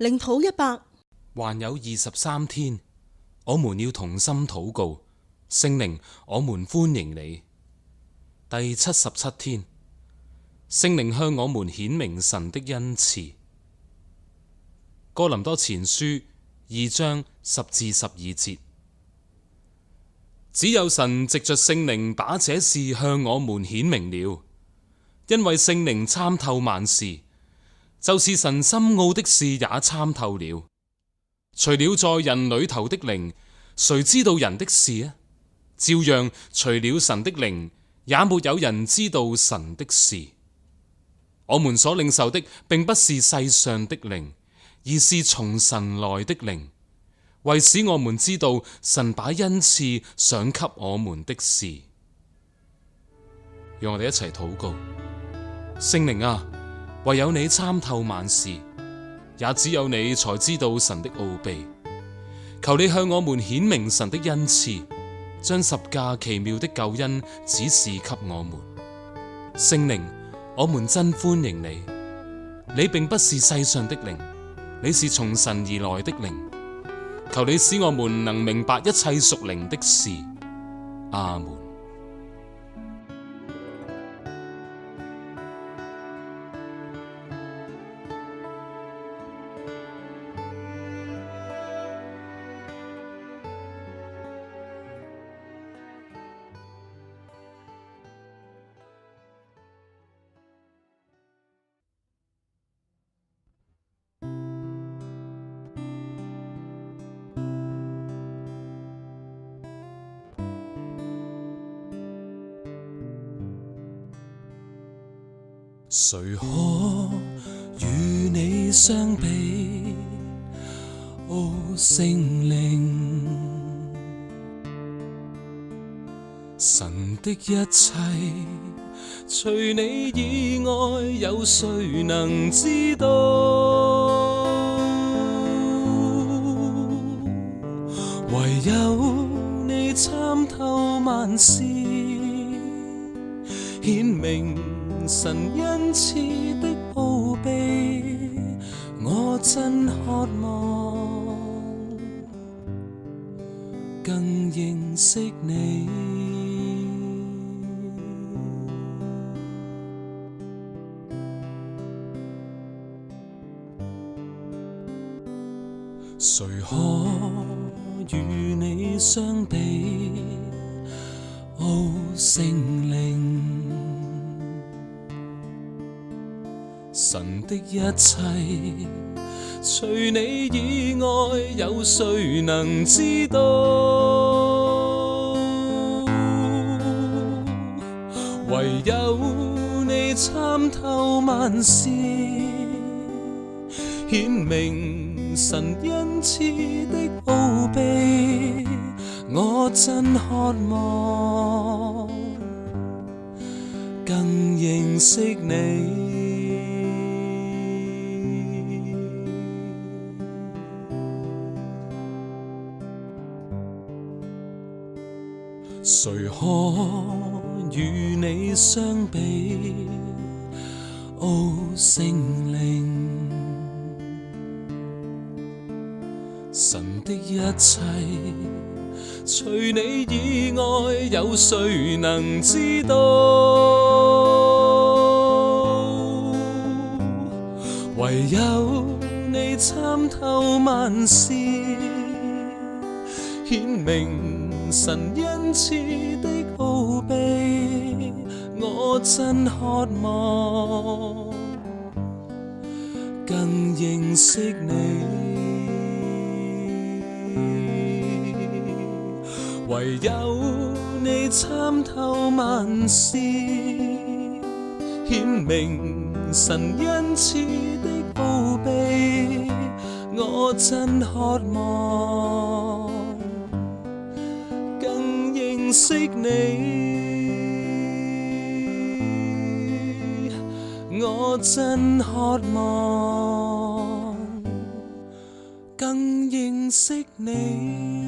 領土100，還有23天，我們要同心禱告。聖靈，我們歡迎你。第77天，聖靈向我們顯明神的恩賜。哥林多前書2章10至12節，只有神藉着聖靈把這事向我們顯明了，因為聖靈參透萬事，就是神深奧的事也參透了。除了在人裏頭的靈，誰知道人的事啊？照樣，除了神的靈，也沒有人知道神的事。我們所領受的，並不是世上的靈，而是從神來的靈，為使我們知道神把恩賜賞給我們的事。讓我哋一齊禱告。聖靈啊，唯有你參透萬事，也只有你才知道神的奧秘。求你向我們顯明神的恩賜，將十架奇妙的救恩指示給我們。聖靈，我們真歡迎你。你並不是世上的靈，你是從神而來的靈。求你使我們能明白一切屬靈的事。阿門。誰可與你相比？ô聖靈，神的一切，除你以外，有誰能知道？唯有你參透萬事，顯明神恩賜的奧秘，我真渴望更認識你。誰可與你相比？ô聖靈，神的一切，除你以外，有誰能知道？唯有你參透萬事，顯明神恩賜的奧秘，我真渴望更認識你。誰可與你相比？ô聖靈，神的一切，除你以外，有誰能知道？唯有你參透萬事，顯明神恩賜的奧秘，我真渴望更認識你。唯有你參透萬事，顯明神恩賜的奧秘，我真渴望更認識你。我真渴望更認識你。